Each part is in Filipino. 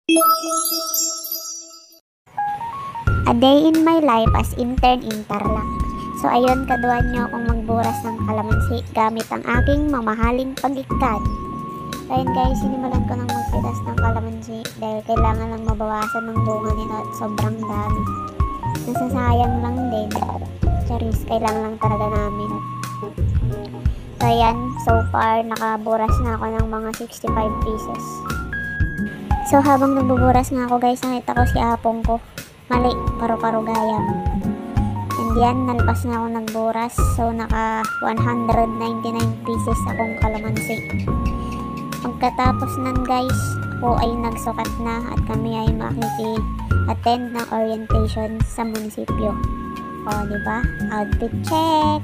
A day in my life as intern in Tarlac. So ayun, kaduan nyo akong magburas ng kalamansi gamit ang aking mamahaling pag-ikat. Ayun guys, sinimulan ko ng magpitas ng kalamansi dahil kailangan lang mabawasan ng bunga nito at sobrang dami. Nasasayang lang din. Charis, kailangan lang talaga namin. So ayan, so far nakaburas na ako ng mga 65 pieces. So habang nagbuburas nga ako guys, nakita ko si apong ko. Mali, paru-paro gayam. And yan, nalpas na ako nagburas. So naka 199 pieces akong kalamansi. Pagkatapos nan guys, ako ay nagsukat na at kami ay makiki-attend ng orientation sa munisipyo. O, diba? Outfit check!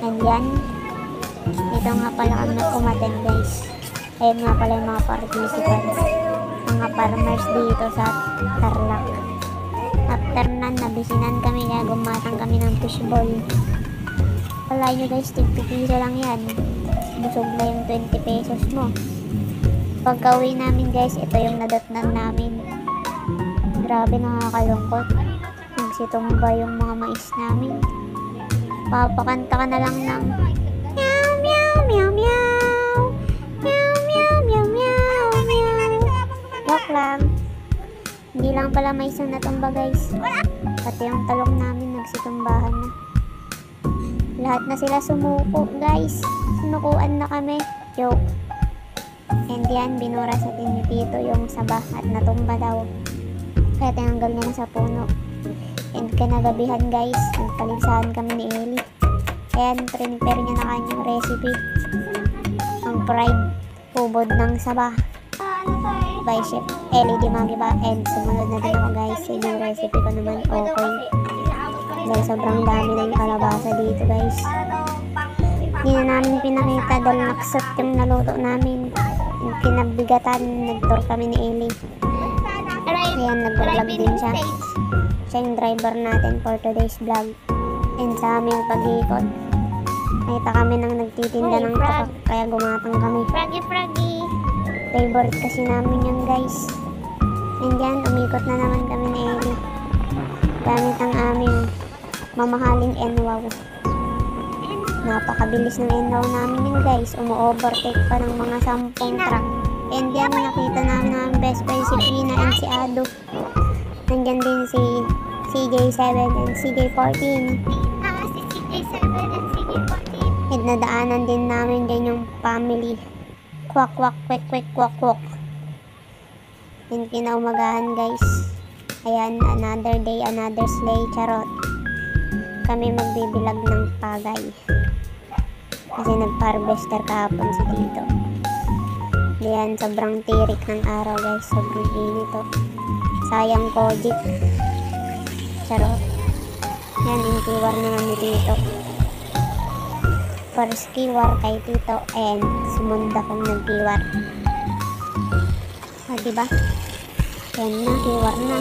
And yan, dito nga pala kami umattend guys. Ayun nga pala yung mga participants, mga farmers dito sa Tarlac. After nan, nabisinan kami kaya gumatang kami ng fishball. Wala nyo guys, 50 piso lang yan. Busog na yung 20 pesos mo. Pagka uwi namin guys, ito yung nadatnan namin. Grabe, nakakalungkot. Nagsitumba yung mga mais namin. Papakanta ka na lang ng meow meow meow meow meow meow meow meow meow. Joke lang. Hindi lang pala mais ang natumba guys. Pati yung talong namin nagsitumbahan na. Lahat na sila sumuko guys. Sinukuan na kami. Joke. And yan, binura sa tinipito yung saba at natumba daw. Kaya tinanggal niya na sa puno. And kanagabihan guys, nagkaligsahan kami ni Ellie. Ayan, prepare niya na kanyang recipe. Ang fried ubod ng saba by Chef Ellie Dimagiba. And sumunod na din ako guys. Yung recipe ko naman okay. Dahil sobrang dami na yung kalabasa dito guys. Hindi na namin pinakita dahil naksot yung naluto namin. Yung kinabigatan, nag-tour kami ni Ellie. Ayan, nag-vlog din siya. Siya yung driver natin for today's vlog. And sa aming pag-iikot, nakita kami nang nagtitinda ng tukak, kaya gumatang kami. Froggy! Favorite kasi namin yun guys. And yan, umikot na naman kami ni Ellie. Gamit ang aming mamahaling NWOW. Napakabilis ng NWOW namin yun guys. Umu-overtake pa ng mga 10 truck. And yan, nakita namin ang best friend si Pina and si Ado. Nandyan din si CJ7 and CJ14. Si CJ7 and CJ14. And nadaanan din namin din yung family. Kwak kwak kwek kwek kwak kwak. And kinaumagahan guys. Ayan, another day, another sleigh, charot. Kami magbibilag ng pagay. Kasi nag-harvester kahapon si Tito. Ayan, sobrang tirik ng araw guys. Sobrang init to. Sayang Kojik. Charot. Yan, yung kiwar naman ni Tito. First kiwar kay Tito and sumunda kong nag-kiwar. O, diba? Yan na, kiwar na.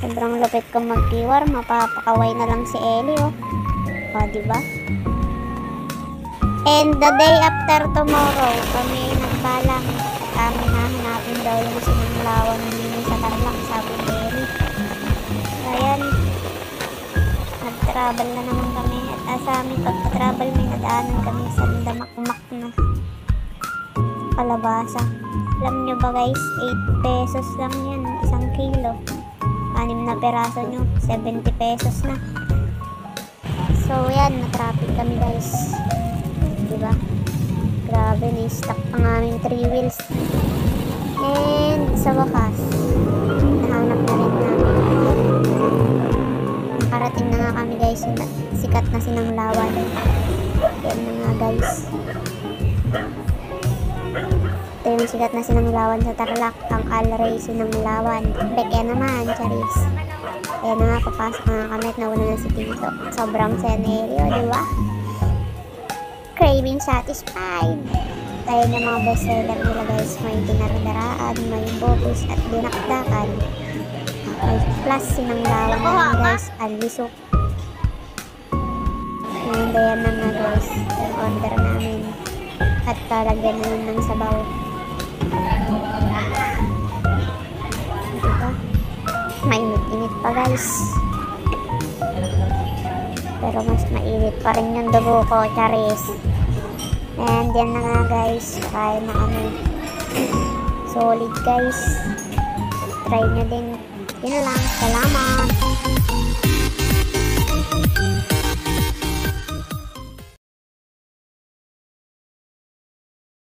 Sobrang lupit kong mag-kiwar. Mapapakaway na lang si Ellie, oh. O, diba? And the day after tomorrow, kami nagbalang. Kami nahanapin daw yung sinanglawan din sa Tarlac, sabi ni Ellie. So, ayan. Nag-travel na naman kami. At sa amin, pagka-travel, may nadaanan kami sa damak-mak na kalabasa. Alam nyo ba guys, 8 pesos lang yan, 1 kilo. 6 na peraso nyo, 70 pesos na. So, yan, na-traffic kami guys. Diba? Grabe, na-stuck ang aming 3 wheels. And sa wakas, nahanap na rin namin. Nakarating na nga kami guys, sikat na sinanglawan. Yan na nga guys. Ito yung sikat na sinanglawan sa Tarlac, ang Alray sinanglawan. Beke naman, charis. Ayan na nga, papasok na kami at nauna na si Tito. Sobrang seneryo, diba? Craving satisfied. Tayo na mga bestseller nila guys. May dinardaraan, may bobos at dinakdakan. May plus sinanglawan na guys. Alisok. And ayan na nga guys, yung order namin. At talagyan na yun ng sabaw. Diba? Mainit-init pa guys. Pero mas mainit pa rin yung dugo ko, charis. And yan na nga guys, kain na kami. Solid guys. Try nyo din. Yun lang. Salamat.